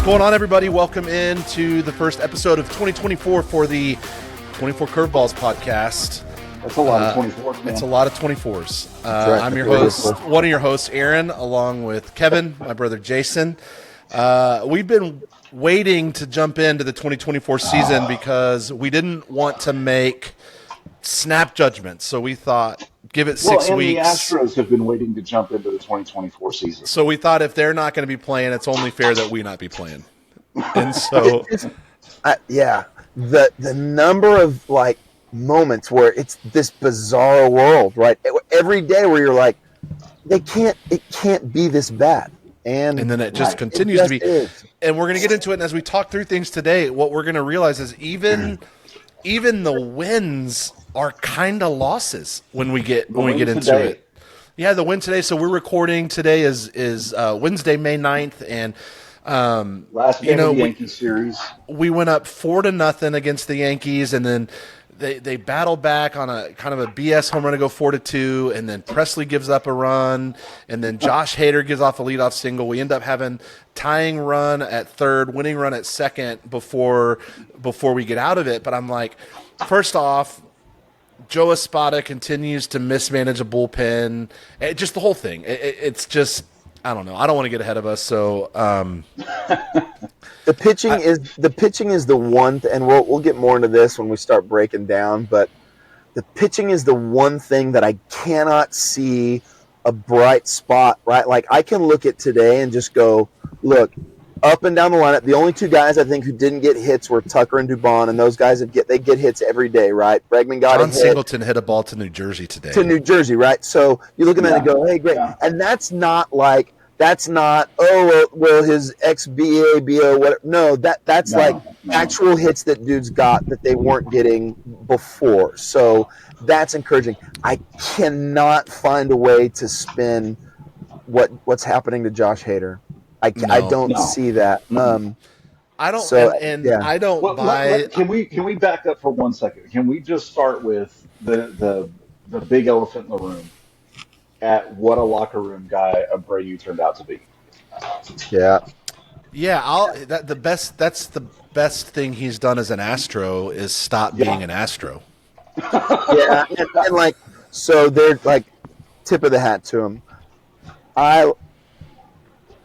What's going on, everybody? Welcome into the first episode of 2024 for the 24 Curveballs podcast. That's a lot of 24s, man. It's a lot of 24s. I'm your host, one of your hosts, Aaron, along with Kevin, my brother Jason. We've been waiting to jump into the 2024 season because we didn't want to make snap judgments. So we thought, give it 6 and weeks. The Astros have been waiting to jump into the 2024 season. So we thought if they're not going to be playing, it's only fair that we not be playing. And so, the number of like moments where it's this bizarre world, right? Every day where you're like, it can't be this bad. And then it just continues to be. And we're going to get into it. And as we talk through things today, what we're going to realize is even the wins are kind of losses when we get into it. Yeah, the win today. So we're recording today is Wednesday, May 9th, and last game of the Yankees series. We went up 4-0 against the Yankees, and then they battled back on a kind of a BS home run to go 4-2, and then Presley gives up a run, and then Josh Hader gives off a leadoff single. We end up having tying run at third, winning run at second before we get out of it. But I'm like, first off, Joe Espada continues to mismanage a bullpen. Just the whole thing. It's just, I don't know. I don't want to get ahead of us. So the pitching is the one, and we'll get more into this when we start breaking down. But the pitching is the one thing that I cannot see a bright spot. Right, like I can look at today and just go, look. Up and down the lineup, the only two guys I think who didn't get hits were Tucker and Dubon, and those guys they get hits every day, right? Bregman got a hit. Singleton hit a ball to New Jersey today. To New Jersey, right? So you look at that and go, hey, great. Yeah. And that's not, his XBA, BO, whatever. No, that's actual hits that dudes got that they weren't getting before. So that's encouraging. I cannot find a way to spin what's happening to Josh Hader. I don't see that. I don't. So, I don't buy. Can we back up for 1 second? Can we just start with the big elephant in the room at what a locker room guy Abreu turned out to be? Yeah. Yeah. That's the best thing he's done as an Astro is stop being an Astro. Yeah, and so they're like tip of the hat to him.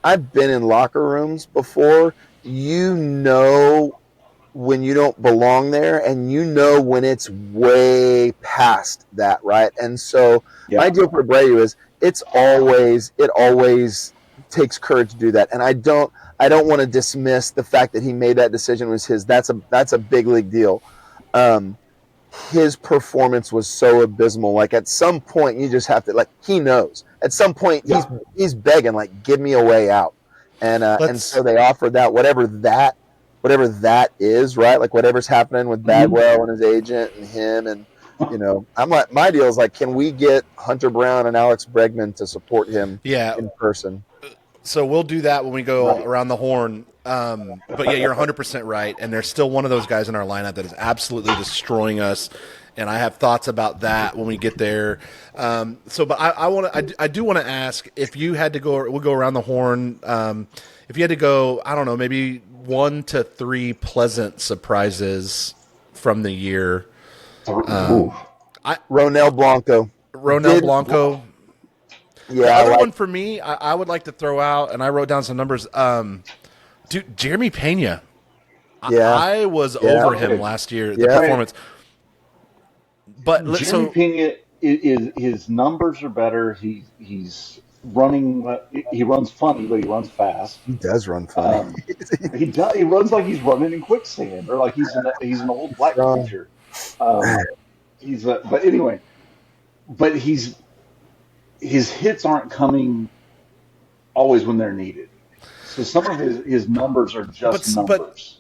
I've been in locker rooms before. You know when you don't belong there, and you know when it's way past that, right? And so my deal for Abreu is it always takes courage to do that. And I don't want to dismiss the fact that he made that decision was his. That's a big league deal. His performance was so abysmal. Like at some point you just have to he knows. At some point he's begging give me a way out. And so they offered that whatever that is, right? Like whatever's happening with Bagwell and his agent and him and I'm like my deal is can we get Hunter Brown and Alex Bregman to support him in person? So we'll do that when we go around the horn. But yeah, you're 100% right. And there's still one of those guys in our lineup that is absolutely destroying us. And I have thoughts about that when we get there. But I do want to ask if you had to go, we'll go around the horn. If you had to go, I don't know, maybe 1 to 3 pleasant surprises from the year. Ronel Blanco. Yeah. The other one for me, I would like to throw out, and I wrote down some numbers. Dude, Jeremy Pena. Yeah. I was over him last year, the performance. But Jeremy Pena, his numbers are better. He's running. He runs funny, but he runs fast. He does run funny. He runs like he's running in quicksand, or like he's an old black creature. But his hits aren't coming always when they're needed. So some of his numbers are just numbers.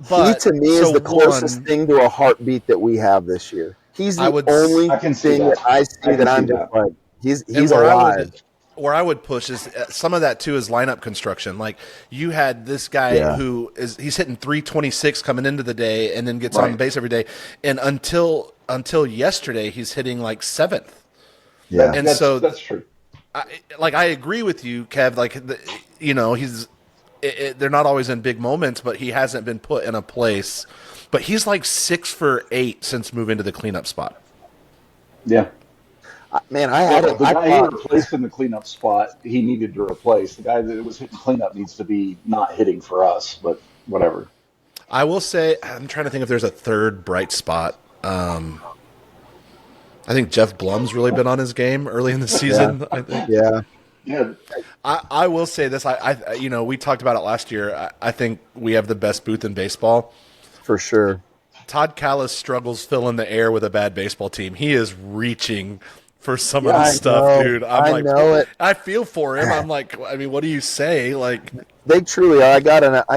But he, to me, is the closest thing to a heartbeat that we have this year. He's the only thing that I see that I'm just like, he's alive. Where I would push is some of that, too, is lineup construction. Like, you had this guy he's hitting 326 coming into the day and then gets on base every day. And until yesterday, he's hitting 7th. Yeah, and that's true. I agree with you, Kev. they're not always in big moments, but he hasn't been put in a place. But he's like 6 for 8 since moving to the cleanup spot. Yeah. Man, The guy he replaced in the cleanup spot, he needed to replace. The guy that was hitting cleanup needs to be not hitting for us, but whatever. I will say, I'm trying to think if there's a third bright spot. I think Jeff Blum's really been on his game early in the season. Yeah. I think. Yeah. I will say this. We talked about it last year. I think we have the best booth in baseball. For sure. Todd Callis struggles filling the air with a bad baseball team. He is reaching for some of this stuff, dude. I know it. I feel for him. I'm like, I mean, what do you say? Like, they truly are. I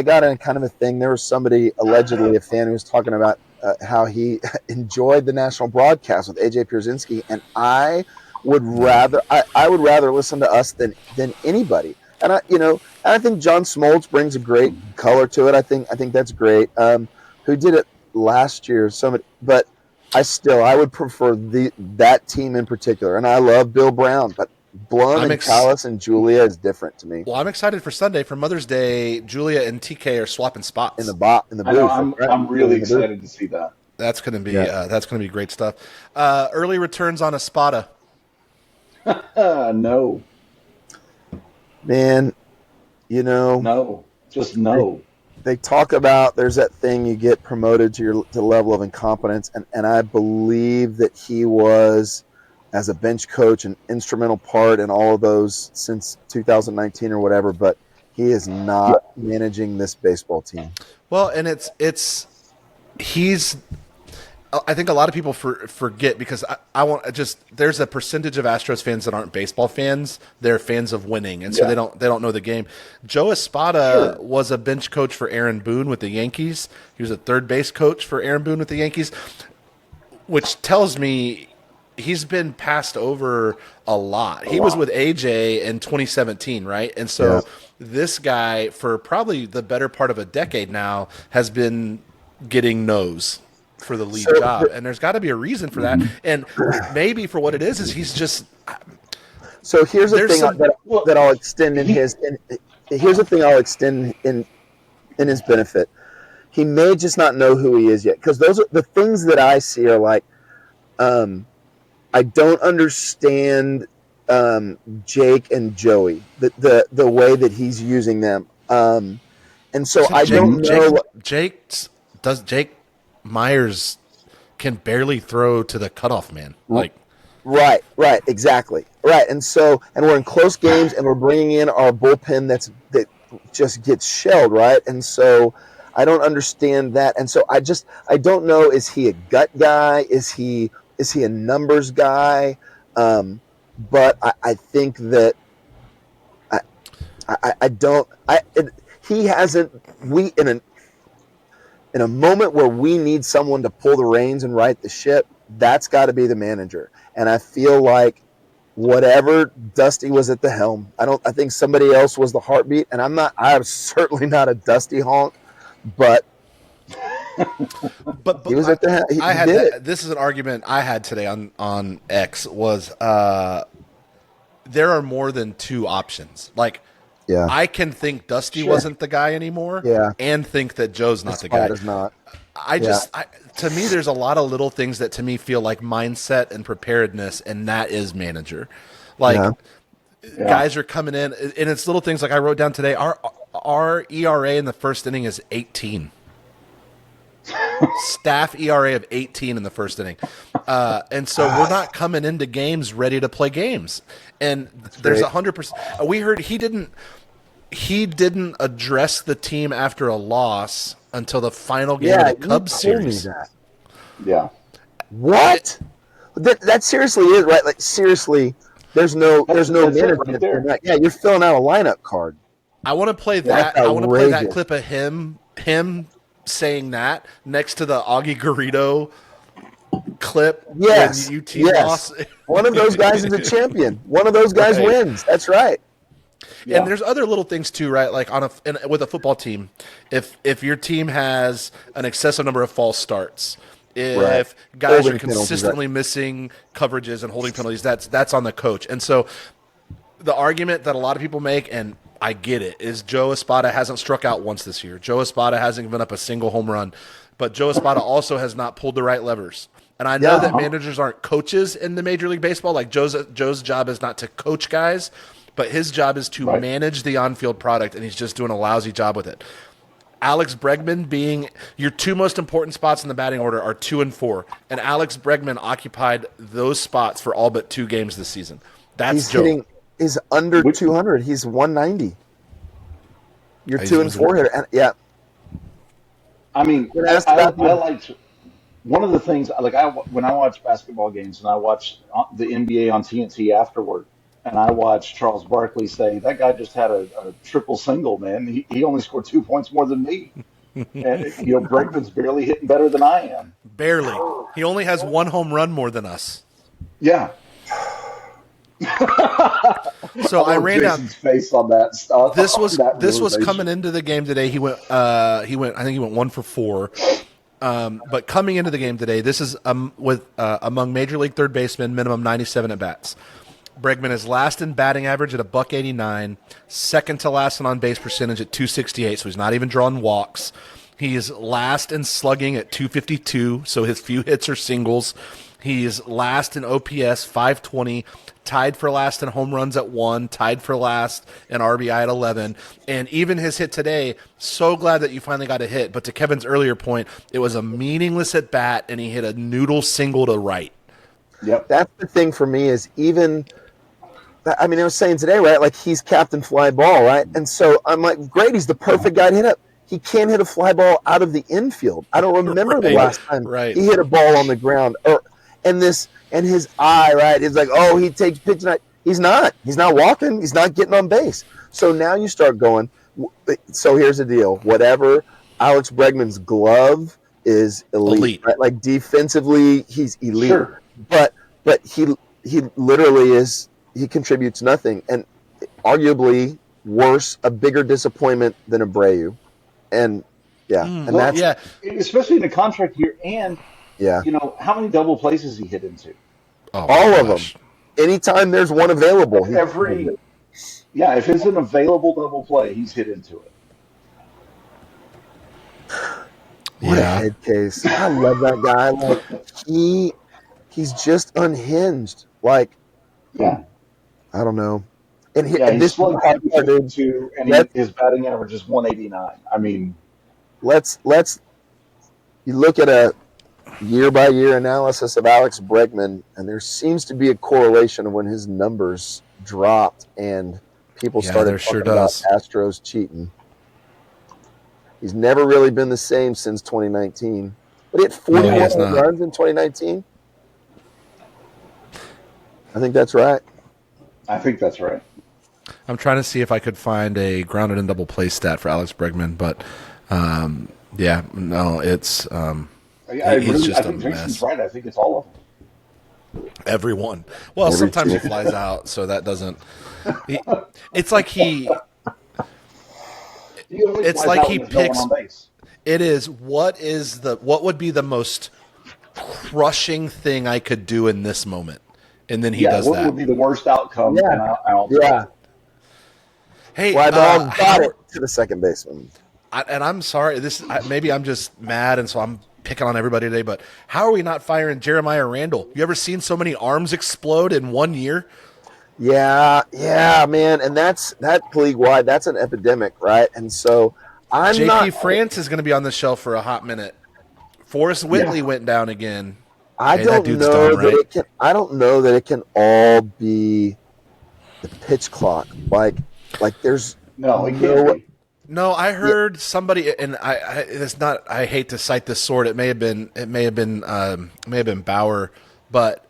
got in kind of a thing. There was somebody, allegedly a fan, who was talking about how he enjoyed the national broadcast with AJ Pierzynski, and I would rather listen to us than anybody. And I think John Smoltz brings a great color to it. I think that's great. Who did it last year? But I would prefer that team in particular. And I love Bill Brown, but Blum and Callis and Julia is different to me. Well, I'm excited for Sunday. For Mother's Day, Julia and TK are swapping spots in the booth. I'm really excited to see that. That's going to be great stuff. Early returns on Espada. No. Man, no. Just no. They talk about there's that thing you get promoted to the level of incompetence, and I believe that he was, as a bench coach, an instrumental part in all of those since 2019 or whatever, but he is not managing this baseball team. Well, and I think a lot of people forget, because there's a percentage of Astros fans that aren't baseball fans. They're fans of winning, and so they don't know the game. Joe Espada was a bench coach for Aaron Boone with the Yankees. He was a third base coach for Aaron Boone with the Yankees, which tells me he's been passed over a lot. He was with AJ in 2017, right? And so this guy, for probably the better part of a decade now, has been getting no's for the lead job, and there's got to be a reason for that. And maybe for what it is he's just. So here's the thing that I'll extend in his. Here's the thing I'll extend in his benefit. He may just not know who he is yet, because those are the things that I see are like, I don't understand Jake and Joey, the way that he's using them, and so I don't know. Jake Myers can barely throw to the cutoff man. Like, right, exactly, right. And we're in close games, and we're bringing in our bullpen that just gets shelled, right? And so I don't understand that. And so I don't know. Is he a gut guy? Is he a numbers guy? But I think that he hasn't. In a moment where we need someone to pull the reins and right the ship, that's got to be the manager. And I feel like whatever, Dusty was at the helm. I think somebody else was the heartbeat, and I'm certainly not a Dusty honk, but he was at the helm. This is an argument I had today on X was there are more than two options. Like, I can think Dusty wasn't the guy anymore, and think that Joe's not the guy. Is not. To me, there's a lot of little things that to me feel like mindset and preparedness, and that is manager. Like, guys are coming in, and it's little things like I wrote down today. Our ERA in the first inning is 18. Staff ERA of 18 in the first inning, and so we're not coming into games ready to play games. And there's 100%. We heard he didn't address the team after a loss until the final game of the Cubs series. Yeah. What? That seriously is right. Like, seriously, there's no management. Right. Yeah, you're filling out a lineup card. I want to play that. I want to play that clip of him saying that next to the Augie Garrido clip. Yes. When UT lost. One of those guys is a champion. One of those guys wins. That's right. Yeah. And there's other little things too, right? Like with a football team, if your team has an excessive number of false starts, if guys are consistently missing coverages and holding penalties, that's on the coach. And so the argument that a lot of people make, and I get it. Is Joe Espada hasn't struck out once this year. Joe Espada hasn't given up a single home run. But Joe Espada also has not pulled the right levers. And I know that managers aren't coaches in the Major League Baseball. Like Joe's job is not to coach guys, but his job is to manage the on-field product, and he's just doing a lousy job with it. Alex Bregman being your two most important spots in the batting order are 2 and 4, and Alex Bregman occupied those spots for all but 2 games this season. That's Joe. Is under 200. He's 190. You're 2 and 4 here. And, yeah. I mean, I liked one of the things. Like when I watch basketball games and I watch the NBA on TNT afterward, and I watch Charles Barkley say that guy just had a triple single. Man, he only scored 2 points more than me. And Bregman's barely hitting better than I am. Barely. He only has 1 home run more than us. Yeah. So I ran down Jason's face on that stuff. This was coming into the game today. He went. I think he went 1 for 4. But coming into the game today, this is among Major League third basemen, minimum 97 at bats. Bregman is last in batting average at $189, second to last in on base percentage at .268. So he's not even drawing walks. He is last in slugging at .252. So his few hits are singles. He's last in OPS 520. Tied for last in home runs at 1, tied for last in RBI at 11. And even his hit today, so glad that you finally got a hit. But to Kevin's earlier point, it was a meaningless at bat, and he hit a noodle single to right. Yep. That's the thing for me is I was saying today, right? Like he's captain fly ball, right? And so I'm like, great, he's the perfect guy to hit up. He can't hit a fly ball out of the infield. I don't remember the last time he hit a ball on the ground. And his eye, right, is like, oh, he takes pitch night. He's not. He's not walking. He's not getting on base. So now you start going, so here's the deal. Whatever, Alex Bregman's glove is elite. Right? Like defensively, he's elite. Sure. But he literally is, he contributes nothing. And arguably worse, a bigger disappointment than Abreu. And, especially in a contract year and – how many double plays has he hit into? All of them. Anytime there's one available. If it's an available double play, he's hit into it. What a head case. I love that guy. Like he's just unhinged. Like, I don't know. And he's slugged .2, and his batting average is 189. I mean, you look at a year-by-year analysis of Alex Bregman, and there seems to be a correlation of when his numbers dropped and people started talking about Astros cheating. He's never really been the same since 2019. But he had 41 runs in 2019. I think that's right. I'm trying to see if I could find a grounded and double play stat for Alex Bregman, but it's I think Jason's right. I think it's all of them. Everyone. Well, sometimes he flies out, so that doesn't. It's like he. It's like he picks. It is. What would be the most crushing thing I could do in this moment? And then he does that. What would be the worst outcome? Hey, got it to the second baseman. And I'm sorry. Maybe I'm just mad, and so I'm picking on everybody today. But how are we not firing Jeremiah Randall? You ever seen so many arms explode in 1 year? Yeah, man. And that league wide. That's an epidemic, right? And so JP France is going to be on the shelf for a hot minute. Forrest Whitley went down again. I don't know that it can all be the pitch clock. Like there's no, it can't be. No, I heard somebody, and it's not. I hate to cite this sword. It may have been Bauer, but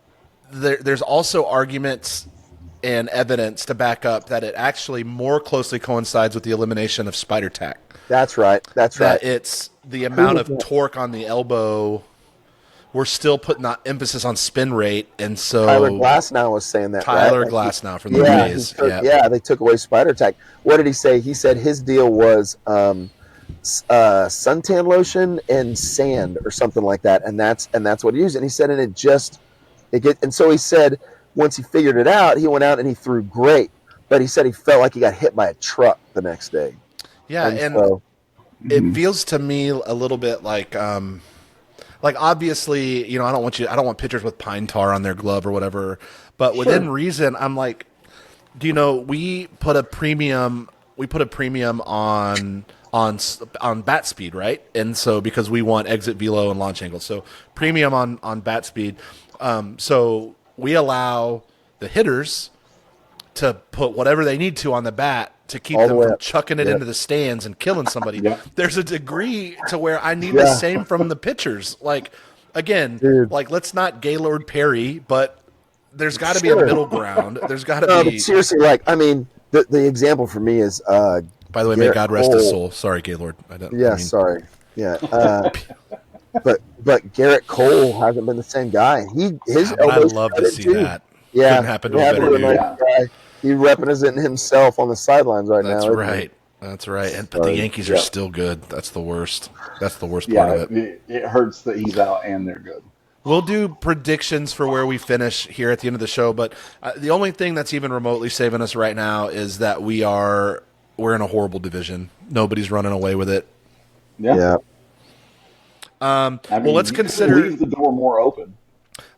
there's also arguments and evidence to back up that it actually more closely coincides with the elimination of spider tack. That's right. That it's the amount of torque on the elbow. We're still putting emphasis on spin rate, and so Tyler Glasnow was saying that. Tyler Glasnow from the Rays. They took away spider tack. What did he say? He said his deal was suntan lotion and sand or something like that, and that's what he used. And he said, and so he said once he figured it out, he went out and he threw great. but he said he felt like he got hit by a truck the next day. Yeah, and so, it feels to me a little bit like obviously, I don't want pitchers with pine tar on their glove or whatever, but within reason, I'm like, we put a premium on bat speed, right? And so because we want exit velo and launch angle, so premium on bat speed. So we allow the hitters to put whatever they need to on the bat to keep them from chucking it into the stands and killing somebody. There's a degree to where I need the same from the pitchers. Like, again, let's not Gaylord Perry, but there's got to be a middle ground. There's got to be. Seriously, the example for me is. By the way, may God rest his soul. Sorry, Gaylord. Sorry. Yeah. But Garrett Cole hasn't been the same guy. I'd love to see that. Yeah, couldn't happen to a better dude. Guy. He's representing himself on the sidelines now. That's right. That's right. But the Yankees are still good. That's the worst. That's the worst part of it. It hurts that he's out and they're good. We'll do predictions for where we finish here at the end of the show, but the only thing that's even remotely saving us right now is that we're in a horrible division. Nobody's running away with it. Yeah. Let's consider leave the door more open.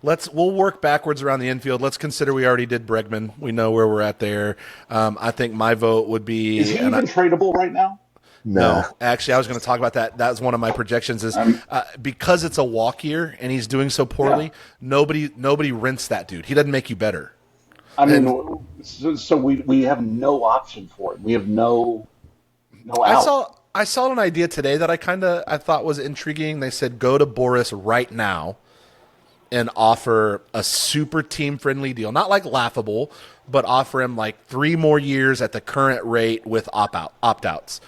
We'll work backwards around the infield. Let's consider we already did Bregman. We know where we're at there. I think my vote would be. Is he even tradable right now? No, actually, I was going to talk about that. That was one of my projections. Is because it's a walk year and he's doing so poorly. Nobody rents that dude. He doesn't make you better. So we have no option for it. We have no out. I saw an idea today that I thought was intriguing. They said go to Boris right now and offer a super team friendly deal, not like laughable, but offer him like 3 more years at the current rate with opt outs.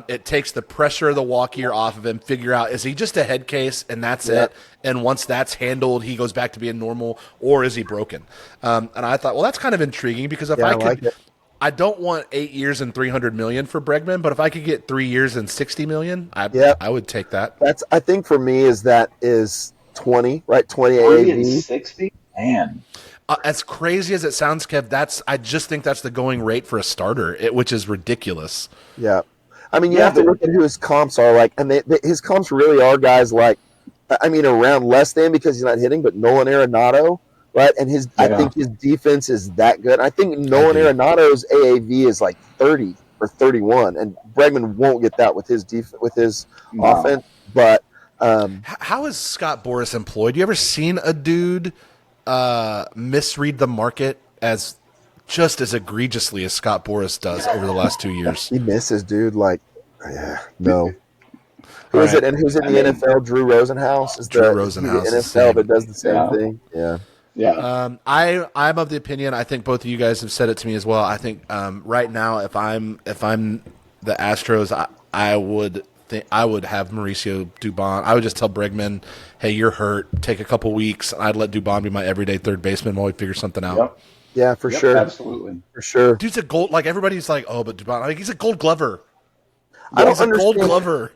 It takes the pressure of the walk year off of him. Figure out, is he just a head case and that's it? And once that's handled, he goes back to being normal, or is he broken? And I thought, well, that's kind of intriguing because if I don't want 8 years and $300 million for Bregman, but if I could get 3 years and $60 million, I would take that. I think for me is 20, right? 20 AAV and 60, man. As crazy as it sounds, Kev, I just think that's the going rate for a starter, which is ridiculous. Yeah. I mean, you have to look at who his comps are like, and his comps really are guys like, around less than because he's not hitting, but Nolan Arenado, right? And I think his defense is that good. I think Nolan Arenado's AAV is like 30 or 31, and Bregman won't get that with his offense. But how is Scott Boras employed? You ever seen a dude misread the market as egregiously as Scott Boras does over the last 2 years? He misses, dude. No. Who is it? And who's in the NFL? Drew Rosenhaus. Drew Rosenhaus. The NFL that does the same thing. Yeah. Yeah. I'm of the opinion. I think both of you guys have said it to me as well. I think right now, if I'm the Astros, I would have Mauricio Dubon. I would just tell Bregman, hey, you're hurt. Take a couple weeks. I'd let Dubon be my everyday third baseman while we figure something out. Yep. Yeah, for sure. Absolutely. For sure. Dude's a gold. Like, everybody's like, oh, but Dubon. He's a Gold Glover. He's a Gold Glover.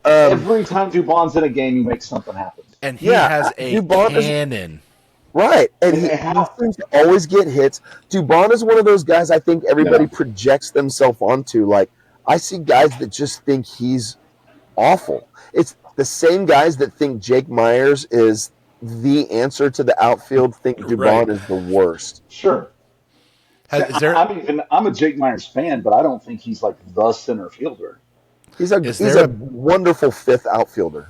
Every time Dubon's in a game, he makes something happen. And he has a cannon. Right. And he seems to always get hits. Dubon is one of those guys I think everybody projects themselves onto. Like, I see guys that just think he's awful. It's the same guys that think Jake Myers is the answer to the outfield think Dubon is the worst. Sure. I'm a Jake Myers fan, but I don't think he's like the center fielder. He's a wonderful fifth outfielder.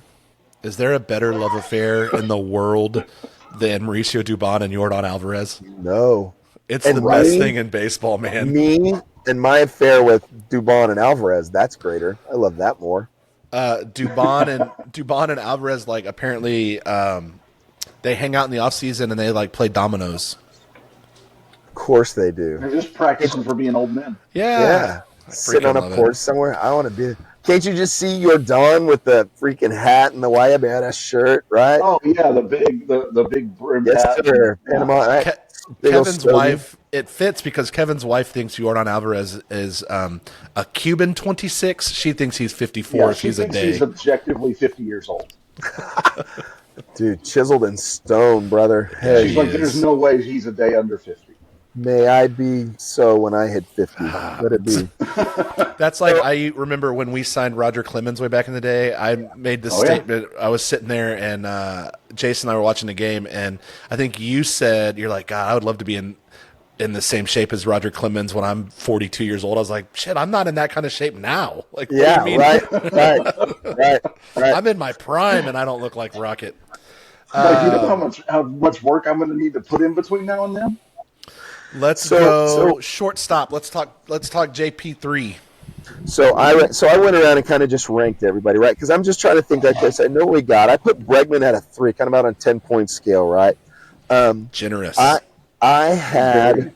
Is there a better love affair in the world than Mauricio Dubon and Yordan Alvarez? No. It's the best thing in baseball, man. Me and my affair with Dubon and Alvarez, that's greater. I love that more. Dubon and Alvarez, like, apparently they hang out in the off season and they like play dominoes. Of course they do. They're just practicing for being old men. Yeah. Sitting on a porch somewhere. I want to be. Can't you just see Yordan with the freaking hat and the Guayabera shirt, right? Oh yeah, the big brim hat. Yes, sir. Panama, right? Kevin's wife. It fits because Kevin's wife thinks Yordan Alvarez is a Cuban 26. She thinks he's 54 if he's a day. He's objectively 50 years old. Dude, chiseled in stone, brother. She's like, there's no way he's a day under 50. May I be so when I hit 50. Let it be. That's like, I remember when we signed Roger Clemens way back in the day. I made this statement. I was sitting there, and Jason and I were watching the game, and I think you said, you're like, God, I would love to be in the same shape as Roger Clemens when I'm 42 years old. I was like, shit, I'm not in that kind of shape now. Like, what do you mean? Right. I'm in my prime, and I don't look like Rocket. Like, you know how much work I'm going to need to put in between now and then? Let's go shortstop. Let's talk JP3. So I went around and kind of just ranked everybody, right? Because I'm just trying to think. Okay, so I know what we got. I put Bregman at a 3, kind of out on 10-point scale, right? Generous. I had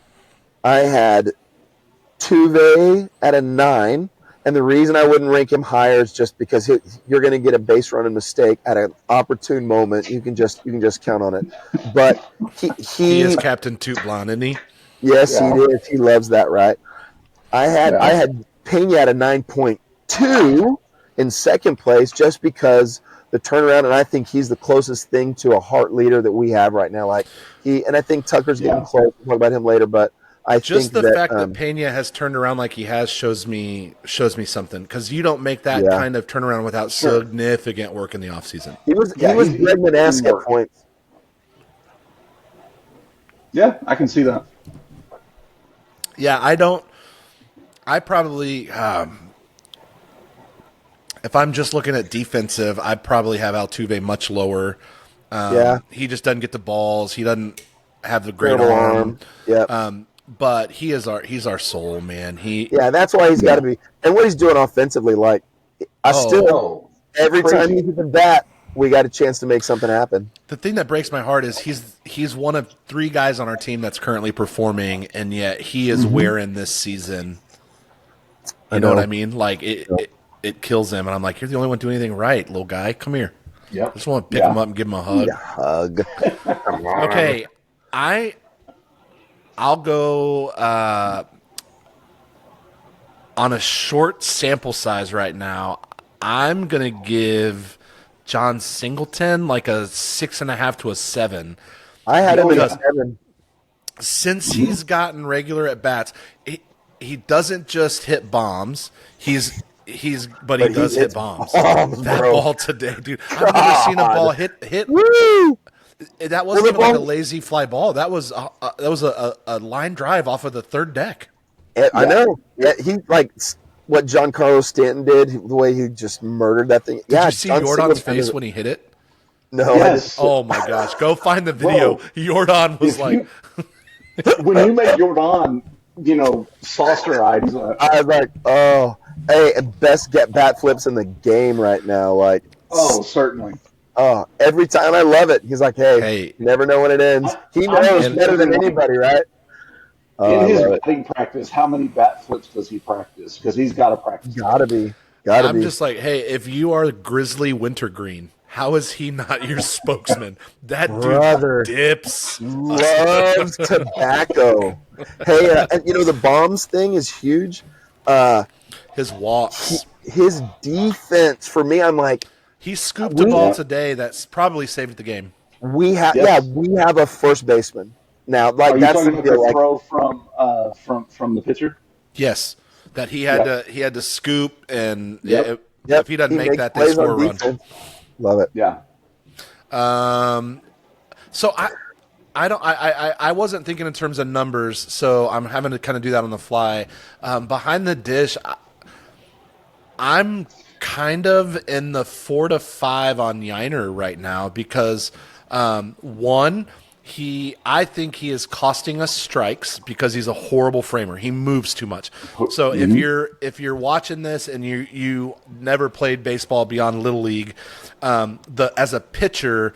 Tuve at a 9, and the reason I wouldn't rank him higher is just because you're going to get a base running mistake at an opportune moment. You can just count on it. But he is Captain Toot Blonde, isn't he? Yes, he is. He loves that, right? I had Pena at a 9.2 in second place just because the turnaround, and I think he's the closest thing to a heart leader that we have right now. Like and I think Tucker's getting close. We'll talk about him later, but I just think the fact that Pena has turned around like he has shows me something, because you don't make that kind of turnaround without significant work in the offseason. He was Bregman-esque at points. Yeah, I can see that. Yeah, I probably, if I'm just looking at defensive, I'd probably have Altuve much lower. He just doesn't get the balls. He doesn't have the great arm. Yeah. But he's our soul, man. That's why he's got to be. And what he's doing offensively, like, every time he hits the bat, we got a chance to make something happen. The thing that breaks my heart is he's one of 3 guys on our team that's currently performing, and yet he is wearing this season. You know what I mean? Like, it kills him, and I'm like, you're the only one doing anything right, little guy. Come here. Yep. I just want to pick him up and give him a hug. Come on. Okay, I'll go on a short sample size right now. I'm gonna give John Singleton like a 6.5 to a 7. I had him at a 7. Since he's gotten regular at bats, he doesn't just hit bombs. He does hit bombs. That ball today, dude. I've never seen a ball hit. Woo! That wasn't even like a lazy fly ball. That was a line drive off of the third deck. I know. Yeah, he like what Giancarlo Stanton did, the way he just murdered that thing. Did you see Jordan's face when he hit it? No. Yes. Oh my gosh! Go find the video. Jordan was like, when you make Jordan, saucer-eyed, he's like, I was like, oh, hey, best get bat flips in the game right now. Like, oh, certainly. Oh, every time I love it. He's like, hey, never know when it ends. He knows better than anybody, right? In his batting practice, how many bat flips does he practice? Because he's got to practice. Gotta be. I'm just like, hey, if you are Grizzly Wintergreen, how is he not your spokesman? That dude dips. Loves tobacco. Hey, and the bombs thing is huge. His walks. His defense, for me, I'm like, he scooped a ball today that's probably saved the game. We have a first baseman now. Like, are you that's talking about the throw from the pitcher? Yes, that he had to scoop, and if he doesn't make that, they score a run. Love it. Yeah. So I wasn't thinking in terms of numbers, so I'm having to kind of do that on the fly. Behind the dish, I'm kind of in the 4 to 5 on Yiner right now because one, I think he is costing us strikes because he's a horrible framer. He moves too much. So if you're watching this and you never played baseball beyond Little League, as a pitcher,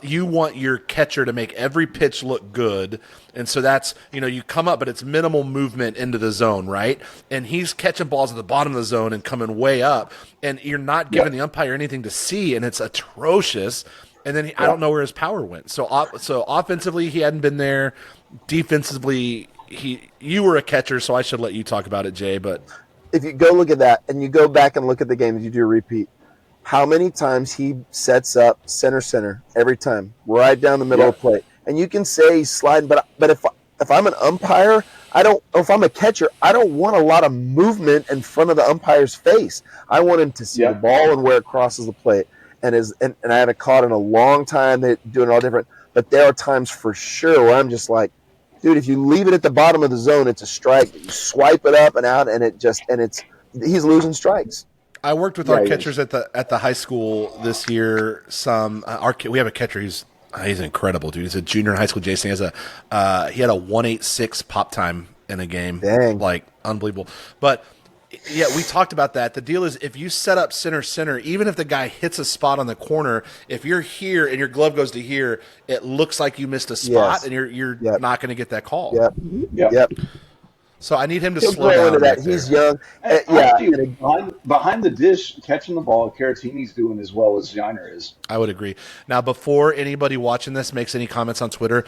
you want your catcher to make every pitch look good. And so that's, you come up, but it's minimal movement into the zone, right? And he's catching balls at the bottom of the zone and coming way up, and you're not giving the umpire anything to see, and it's atrocious. And then I don't know where his power went. So offensively, he hadn't been there. Defensively, you were a catcher, so I should let you talk about it, Jay. But if you go look at that and you go back and look at the game, you do a repeat. How many times he sets up center every time, right down the middle of the plate, and you can say he's sliding, but if if I'm an umpire, if I'm a catcher, I don't want a lot of movement in front of the umpire's face. I want him to see the ball and where it crosses the plate. And I haven't caught in a long time. They're doing it all different. But there are times for sure where I'm just like, dude, if you leave it at the bottom of the zone, it's a strike. You swipe it up and out, and he's losing strikes. I worked with our catchers at the high school this year. We have a catcher he's incredible, dude. He's a junior in high school. Jason he had a 1.86 pop time in a game. Dang. Like unbelievable. But yeah, we talked about that. The deal is if you set up center, even if the guy hits a spot on the corner, if you're here and your glove goes to here, it looks like you missed a spot, and you're not going to get that call. Yep. So I need him to He'll slow grow down. into that. Right He's there. young. Behind the dish, catching the ball, Caratini's doing as well as Yiner is. I would agree. Now, before anybody watching this makes any comments on Twitter,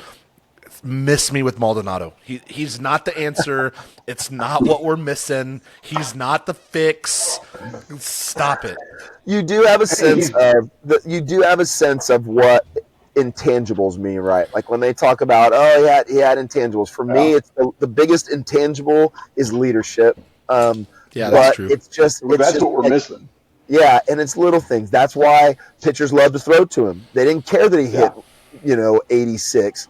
miss me with Maldonado. He's not the answer. It's not what we're missing. He's not the fix. Stop it. You do have a sense of what intangibles mean, right? Like when they talk about, he had intangibles. For me, it's the biggest intangible is leadership. That's true. That's what we're missing. Yeah, and it's little things. That's why pitchers love to throw to him. They didn't care that he hit, 86.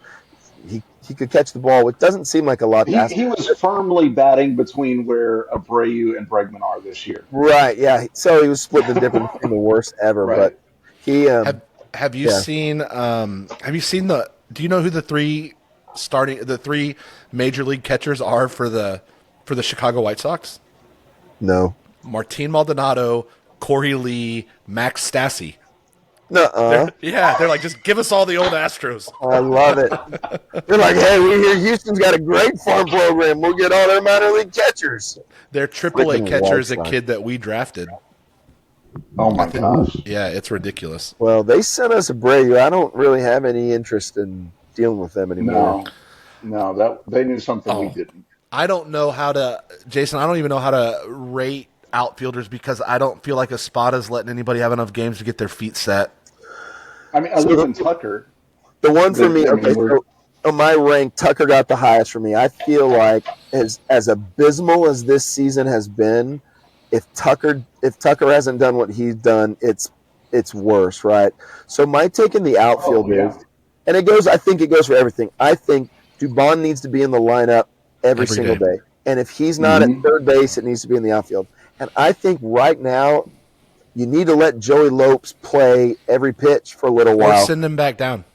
He could catch the ball, which doesn't seem like a lot. He was firmly batting between where Abreu and Bregman are this year. Right, yeah. So he was split the difference in the worst ever. Right. But he have you seen do you know who the three major league catchers are for the Chicago White Sox? No. Martin Maldonado, Corey Lee, Max Stassi. Nuh-uh. They're like, just give us all the old Astros. I love it. They're like, hey, we hear Houston's got a great farm program. We'll get all their minor league catchers. Their AAA catcher is a kid that we drafted. Oh, my gosh. Yeah, it's ridiculous. Well, they sent us Abreu. I don't really have any interest in dealing with them anymore. No, they knew something we didn't. I don't know how to – Jason, I don't even know how to rate outfielders because I don't feel like Espada's letting anybody have enough games to get their feet set. I mean, other than Tucker. The one for me, so on my rank, Tucker got the highest for me. I feel like as abysmal as this season has been, if Tucker hasn't done what he's done, it's worse, right? So my take in the outfield is, and I think it goes for everything. I think Dubon needs to be in the lineup every single day. And if he's not at third base, it needs to be in the outfield. And I think right now you need to let Joey Lopes play every pitch for a little while. Or send him back down.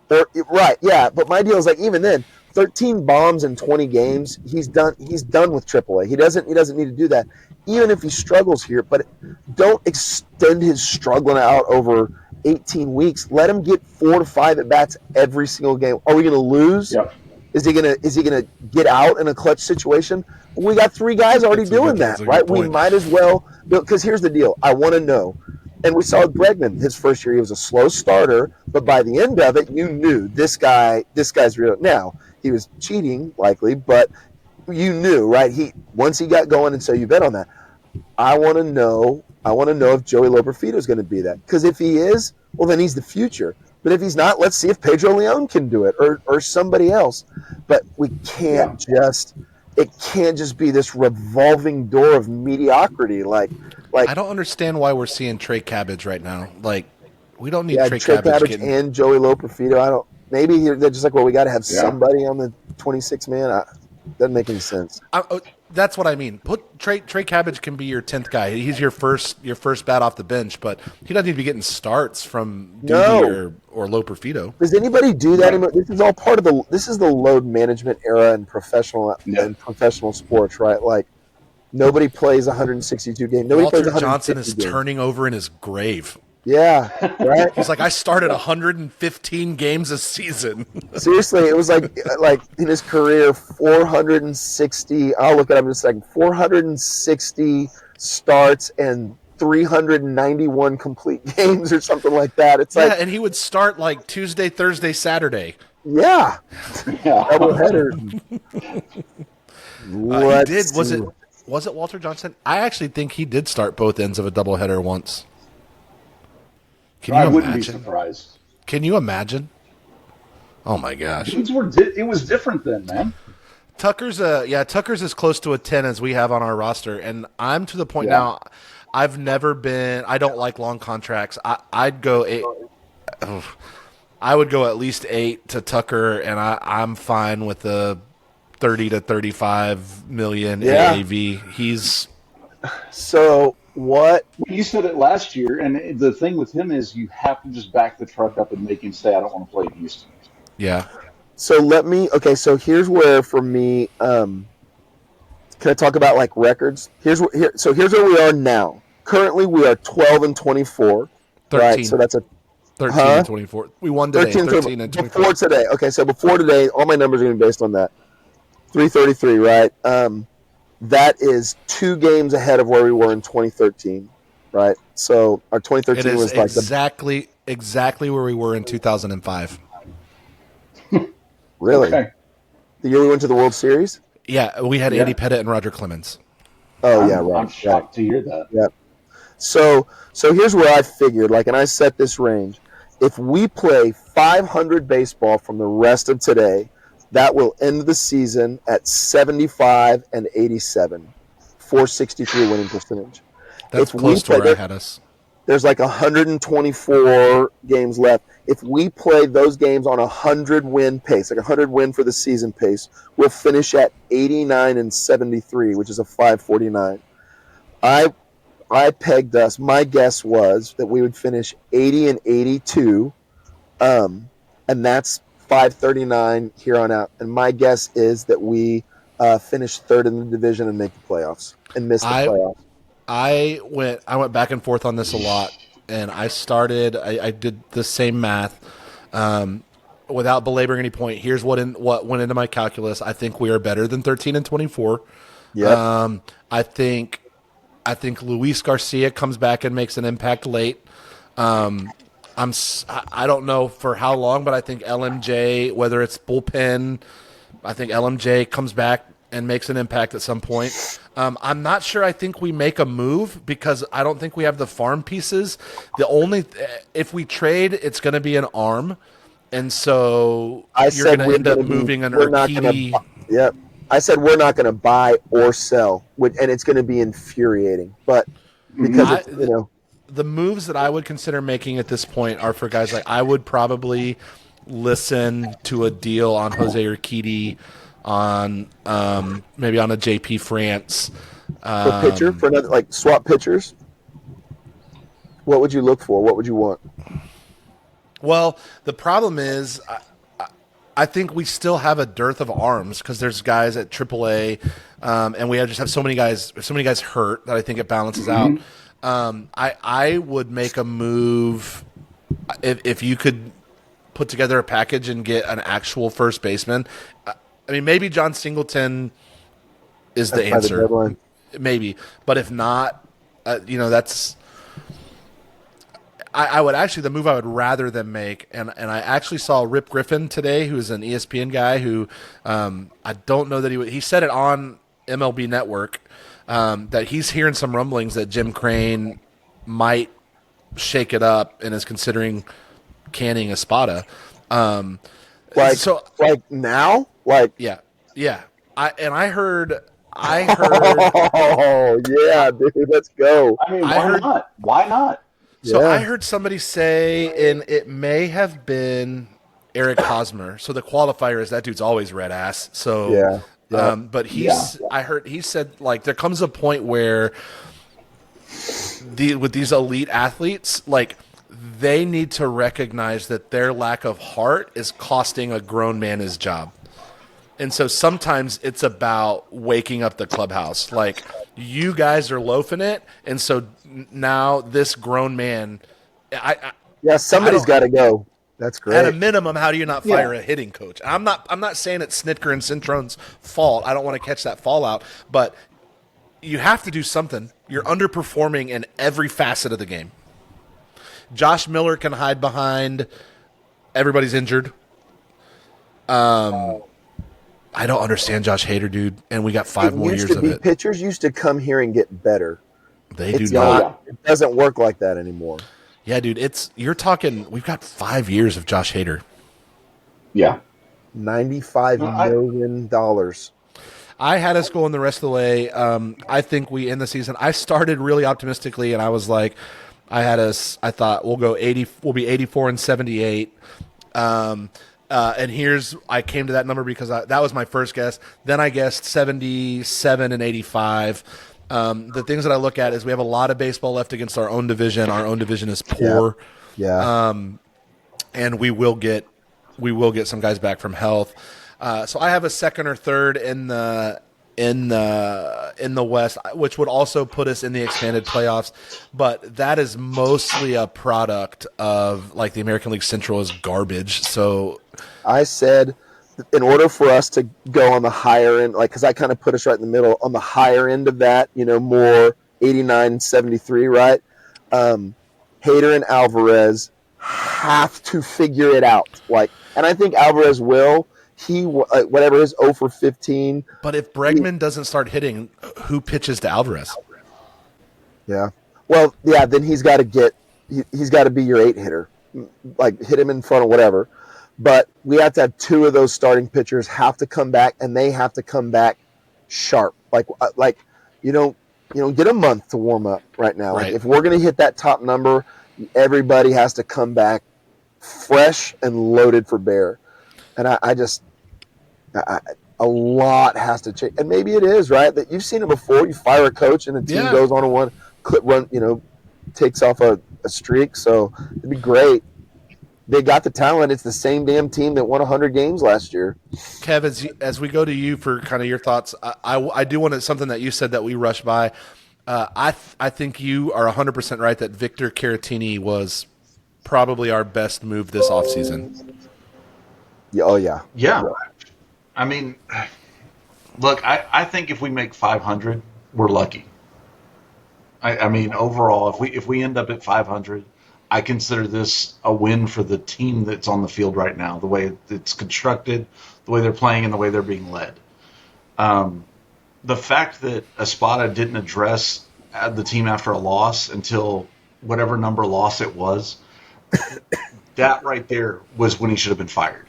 Right, yeah. But my deal is like even then, 13 bombs in 20 games, he's done with AAA. He doesn't need to do that. Even if he struggles here, but don't extend his struggling out over 18 weeks. Let him get 4 to 5 at bats every single game. Are we going to lose? Yep. Is he gonna get out in a clutch situation? We got 3 guys already doing that, right? We might as well, because here's the deal. I want to know, and we saw Bregman his first year. He was a slow starter, but by the end of it, you knew this guy's real. Now he was cheating likely, but you knew, right? Once he got going, and so you bet on that. I want to know if Joey Loperfido is going to be that, because if he is, well, then he's the future. But if he's not, let's see if Pedro Leon can do it or somebody else. But we can't it can't just be this revolving door of mediocrity. Like I don't understand why we're seeing Trey Cabbage right now. Like we don't need Trey Cabbage and Joey Loperfido. Maybe they're just like, well, we got to have somebody on the 26 man. Doesn't make any sense. That's what I mean. Put Trey Cabbage can be your 10th guy. He's your first bat off the bench, but he doesn't need to be getting starts from Doody or Loperfido. Does anybody do that anymore? This is all part of the load management era in professional sports, right? Like nobody plays 162 games. Walter Johnson is turning over in his grave. Yeah, right. He's like, I started 115 games a season. Seriously, it was like in his career, 460. I'll look it up in a second. 460 starts and 391 complete games or something like that. It's and he would start like Tuesday, Thursday, Saturday. Yeah. Double header. He did. Was it Walter Johnson? I actually think he did start both ends of a doubleheader once. I wouldn't be surprised. Can you imagine? Oh my gosh! It was different then, man. Tucker's as close to a 10 as we have on our roster, and I'm to the point now. I don't like long contracts. I'd go eight. I would go at least 8 to Tucker, and I'm fine with the 30 to 35 million AAV. He's so what? You said it last year, and the thing with him is you have to just back the truck up and make him say, "I don't want to play in Houston." Yeah. So so here's where for me, can I talk about like records? Here's where we are now. Currently, we are 12-24. 13. Right? So that's a 13 and 24. We won today. 13 and 24. Before today. Okay, so before today, all my numbers are going to be based on that. 333, right? That is 2 games ahead of where we were in 2013, right? So our 2013 was like exactly where we were in 2005. Really? Okay. The year we went to the World Series? Yeah, we had Andy Pettitte and Roger Clemens. Oh, yeah, right. I'm shocked to hear that. Yeah. So here's where I figured, and I set this range. If we play 500 baseball from the rest of today, that will end the season at 75 and 87, 463 winning percentage. That's close to where I had us. There's like 124 games left. If we play those games on a 100-win pace, like 100 win for the season pace, we'll finish at 89 and 73, which is a 549. I pegged us. My guess was that we would finish 80 and 82, and that's 539 here on out. And my guess is that we finish third in the division and make the playoffs and miss the playoffs. I went back and forth on this a lot, and I did the same math. Without belaboring any point, here's what went into my calculus. I think we are better than 13 and 24. Yeah. I think Luis Garcia comes back and makes an impact late. I don't know for how long, but I think LMJ, whether it's bullpen, I think LMJ comes back and makes an impact at some point. I'm not sure. I think we make a move because I don't think we have the farm pieces. If we trade, it's going to be an arm, and so you're going to end up moving an Urquidy. Yep. I said we're not going to buy or sell, and it's going to be infuriating. But because the moves that I would consider making at this point are for guys like I would probably listen to a deal on Jose Urquidy, on maybe on a JP France for pitcher for another, like swap pitchers. What would you look for? What would you want? Well, the problem is I think we still have a dearth of arms because there's guys at AAA, and we just have so many guys hurt that I think it balances out. I would make a move if you could put together a package and get an actual first baseman. I mean, maybe John Singleton is the answer, maybe. But if not, that's. I would actually the move I would rather them make, and I actually saw Rip Griffin today, who is an ESPN guy who I don't know that he said it on MLB Network that he's hearing some rumblings that Jim Crane might shake it up and is considering canning Espada. Like now. Yeah. I heard. Oh yeah, dude, let's go. I mean, why not? So I heard somebody say, and it may have been Eric Hosmer. So the qualifier is that dude's always red ass. So but I heard he said like there comes a point where with these elite athletes, like they need to recognize that their lack of heart is costing a grown man his job. And so sometimes it's about waking up the clubhouse. Like, you guys are loafing it, and so now this grown man somebody's got to go. That's great. At a minimum, how do you not fire a hitting coach? I'm not saying it's Snitker and Cintrone's fault. I don't want to catch that fallout, but you have to do something. You're underperforming in every facet of the game. Josh Miller can hide behind everybody's injured. I don't understand Josh Hader, dude, and we got 5 more years of it. Pitchers used to come here and get better. They do not. It doesn't work like that anymore. Yeah, dude, you're talking. We've got 5 years of Josh Hader. Yeah, $95 million. I had us going the rest of the way. I think we end the season. I started really optimistically, and I was like, I thought we'll go 80. We'll be 84-78. And I came to that number because that was my first guess. Then I guessed 77-85. The things that I look at is we have a lot of baseball left against our own division. Our own division is poor. Yeah. And we will get some guys back from health. So I have a second or third in the West, which would also put us in the expanded playoffs. But that is mostly a product of like the American League Central is garbage. So I said, in order for us to go on the higher end, like, because I kind of put us right in the middle on the higher end of that, more 89-73, right? Hader and Alvarez have to figure it out. And I think Alvarez will. He whatever his 0 for 15. But if Bregman doesn't start hitting, who pitches to Alvarez? Yeah. Well, yeah. Then he's got to be your 8 hitter, like hit him in front of whatever. But we have to have 2 of those starting pitchers have to come back, and they have to come back sharp. Like you don't get a month to warm up right now. Right. Like if we're going to hit that top number, everybody has to come back fresh and loaded for bear. And a lot has to change, and maybe it is right that you've seen it before. You fire a coach, and the team goes on a one run, takes off a streak. So it'd be great. They got the talent. It's the same damn team that won 100 games last year. Kev, as we go to you for kind of your thoughts, I do want to something that you said that we rushed by. I think you are 100% right that Victor Caratini was probably our best move this offseason. Yeah. Oh yeah. Yeah. I mean, look, I think if we make 500, we're lucky. I mean, overall, if we end up at 500, I consider this a win for the team that's on the field right now, the way it's constructed, the way they're playing, and the way they're being led. The fact that Espada didn't address the team after a loss until whatever number loss it was, that right there was when he should have been fired.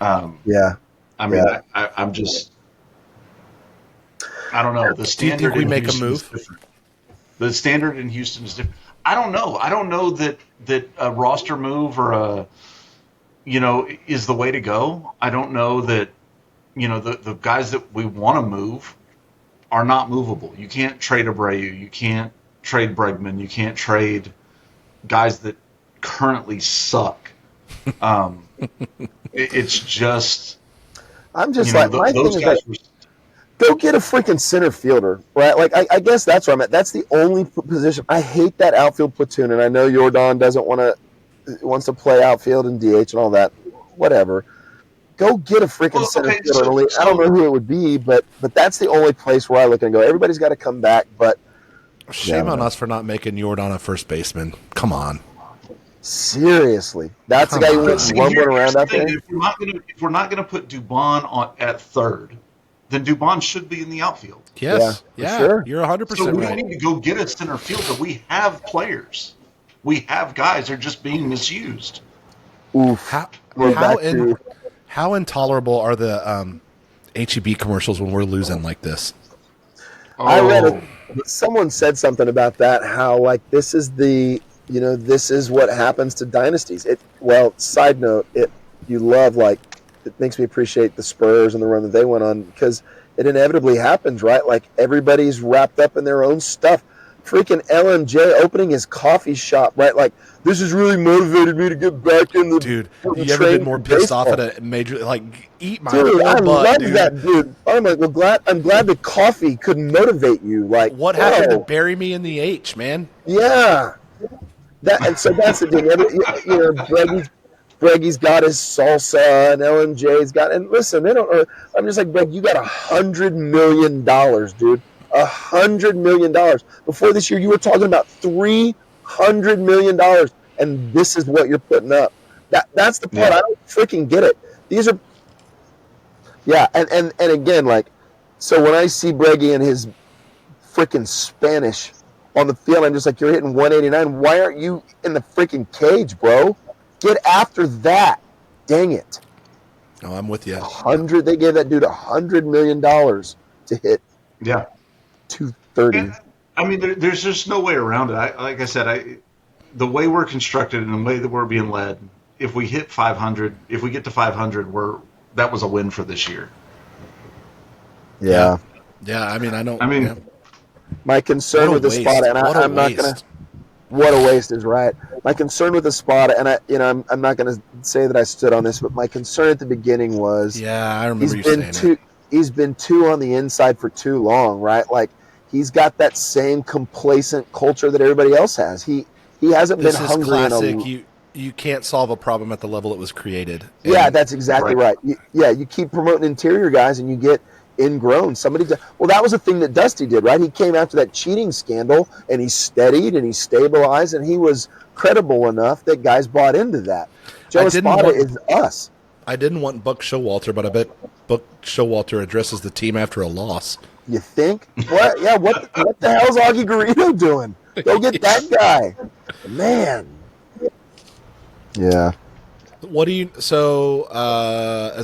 Yeah. I mean, yeah. I'm just, I don't know. The standard. Do you think we in make Houston a is move? different. The standard in Houston is different. I don't know. I don't know that a roster move or is the way to go. I don't know that, the guys that we want to move are not movable. You can't trade Abreu. You can't trade Bregman. You can't trade guys that currently suck. It's just. I'm just my thing is guys go get a freaking center fielder, right? Like, I guess that's where I'm at. That's the only position. I hate that outfield platoon, and I know Jordan wants to play outfield and DH and all that. Whatever. Go get a freaking center fielder. I don't know who it would be, but that's the only place where I look and go, everybody's got to come back. But shame on us for not making Jordan a first baseman. Come on. Seriously, that's the guy who went lumbering around out there. If we're not gonna put Dubon at third, then Dubon should be in the outfield. Yes, yeah, sure. You're 100% right. So we don't need to go get a center fielder. We have players. We have guys. They're just being misused. Oof. How intolerable are the HEB commercials when we're losing like this? I read someone said something about that. How this is this is what happens to dynasties. Side note, it makes me appreciate the Spurs and the run that they went on because it inevitably happens, right? Like everybody's wrapped up in their own stuff. Freaking LMJ opening his coffee shop, right? Like this has really motivated me to get back in the dude. You ever been more pissed off at a major eat my dude? I love dude. That dude. I'm like, I'm glad the coffee could motivate you. Like what happened to bury me in the H, man? Yeah. And so that's the thing. Breggy's got his salsa, and LMJ's got. And listen, they don't. I'm just like, Breg, you got $100 million, dude. $100 million. Before this year, you were talking about $300 million, and this is what you're putting up. That's the part. I don't freaking get it. These are. Yeah, and again, so when I see Breggy and his freaking Spanish on the field, I'm just like, you're hitting 189. Why aren't you in the freaking cage, bro? Get after that. Dang it. Oh, I'm with you. 100. They gave that dude $100 million. to hit Yeah. 230. And, I mean, there's just no way around it. Like I said, the way we're constructed and the way that we're being led, if we hit 500, if we get to 500, that was a win for this year. Yeah. Yeah, I mean, I don't. I mean, yeah. My concern with the spot, and I'm not going to. What a waste is right. My concern with the spot, and I'm not going to say that I stood on this, but my concern at the beginning was, yeah, I remember you saying it. He's been too on the inside for too long, right? Like he's got that same complacent culture that everybody else has. He hasn't been hungry. Classic. You can't solve a problem at the level it was created. Yeah, that's exactly right. You keep promoting interior guys, and you get ingrown. Well, that was the thing that Dusty did, right? He came after that cheating scandal, and he steadied and he stabilized, and he was credible enough that guys bought into that. Joe Espada is us. I didn't want Buck Showalter, but I bet Buck Showalter addresses the team after a loss. You think? What? Yeah. What the hell's Augie Garrido doing? Go get that guy, man. Yeah. As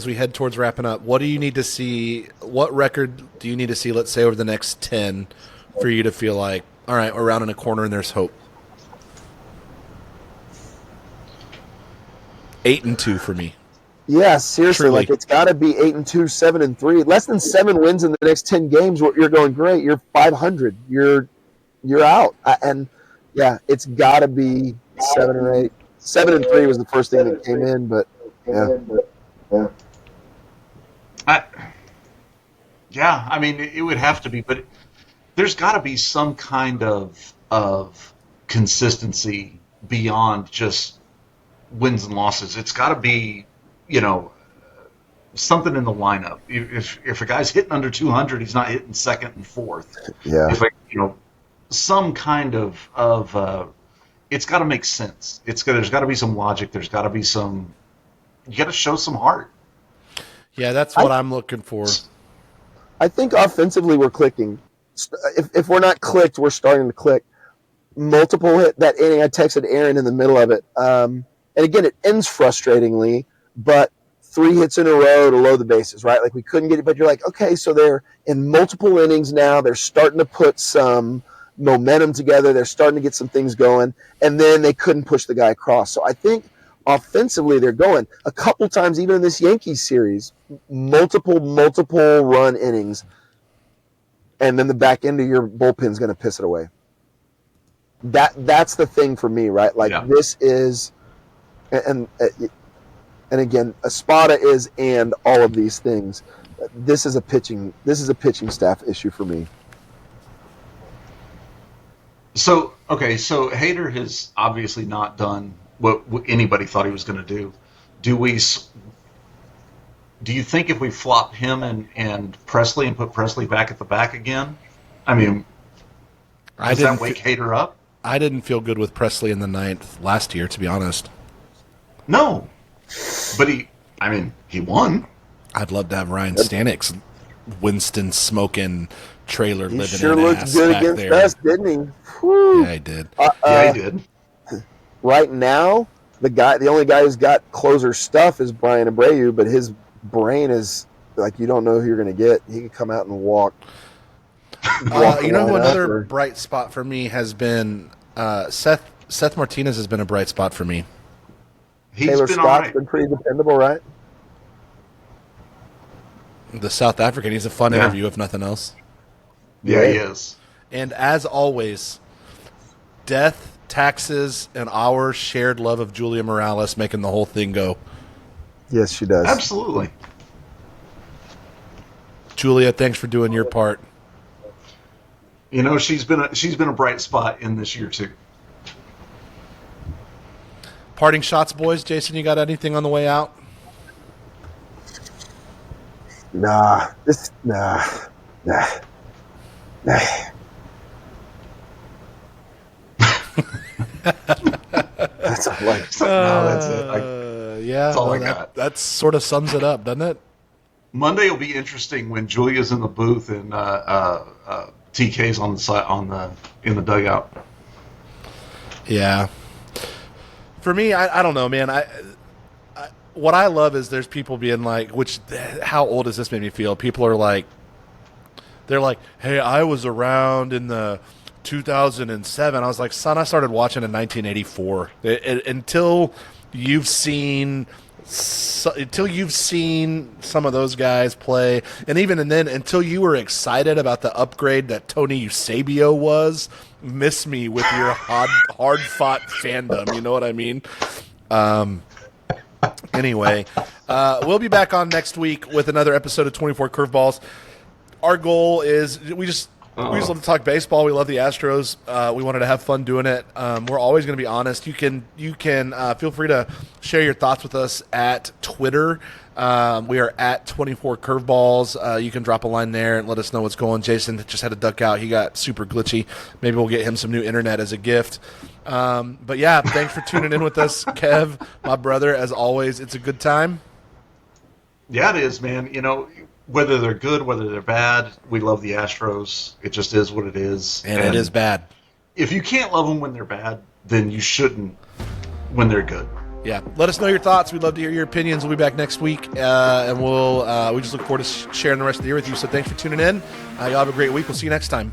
we head towards wrapping up, what do you need to see? What record do you need to see, let's say, over the next 10 for you to feel like, all right, we're rounding a corner and there's hope? 8-2 for me. Yeah, seriously. Truly. Like it's got to be 8-2, 7-3. Less than 7 wins in the next 10 games. You're going great. You're 500. You're out. And yeah, it's got to be 7 or 8. 7-3 was the first thing that came in, but yeah. I mean, it would have to be, but there's got to be some kind of consistency beyond just wins and losses. It's got to be, something in the lineup. If a guy's hitting under 200, he's not hitting second and fourth. Yeah. Some kind of it's got to make sense. There's got to be some logic. There's got to be some. You got to show some heart. Yeah, that's what I'm looking for. I think offensively we're clicking. If we're not clicked, we're starting to click. Multiple hit that inning. I texted Aaron in the middle of it, and again it ends frustratingly. But 3 hits in a row to load the bases, right? Like we couldn't get it, but you're like, okay, so they're in multiple innings now. They're starting to put some momentum together. They're starting to get some things going, and then they couldn't push the guy across. So I think offensively they're going. A couple times, even in this Yankees series, multiple run innings, and then the back end of your bullpen's going to piss it away. That's the thing for me, right? Like This is, and again, Espada is and all of these things. This is a pitching staff issue for me. So Hader has obviously not done what anybody thought he was going to do. Do you think if we flop him and Presley and put Presley back at the back again, I mean, does that wake Hader up? I didn't feel good with Presley in the 9th last year, to be honest. No, but he won. I'd love to have Ryan Stanek's Winston smoking trailer He living sure in looked ass good back against there. us, didn't he? Whew. Yeah, he did. Yeah, he did. Right now, the only guy who's got closer stuff is Brian Abreu, but his brain is like you don't know who you're going to get. He can come out and walk. Another bright spot for me has been Seth Martinez has been a bright spot for me. Taylor Scott's been pretty dependable, right? The South African, he's a fun interview, if nothing else. Yeah, he is. And as always, death, taxes, and our shared love of Julia Morales making the whole thing go. Yes, she does. Absolutely. Julia, thanks for doing your part. She's been a bright spot in this year too. Parting shots, boys. Jason, you got anything on the way out? Nah. That's all like. No, that's it. That's all I got. That sort of sums it up, doesn't it? Monday will be interesting when Julia's in the booth and TK's on the side in the dugout. Yeah. For me, I don't know, man. What I love is there's people being like, how old does this make me feel? People are like, they're like, hey, I was around in the 2007. I was like, son, I started watching in 1984. Until you've seen some of those guys play, and even then, until you were excited about the upgrade that Tony Eusebio was, miss me with your hard fought fandom. You know what I mean? Anyway, we'll be back on next week with another episode of 24 Curveballs. Our goal is we just love to talk baseball. We love the Astros. We wanted to have fun doing it. We're always going to be honest. You can feel free to share your thoughts with us at Twitter. We are at 24 Curveballs. You can drop a line there and let us know what's going. Jason just had to duck out. He got super glitchy. Maybe we'll get him some new internet as a gift. But yeah, thanks for tuning in with us, Kev, my brother. As always, it's a good time. Yeah, it is, man. You know, whether they're good, whether they're bad, we love the Astros. It just is what it is. And it is bad. If you can't love them when they're bad, then you shouldn't when they're good. Yeah. Let us know your thoughts. We'd love to hear your opinions. We'll be back next week, and we just look forward to sharing the rest of the year with you. So thanks for tuning in. Y'all have a great week. We'll see you next time.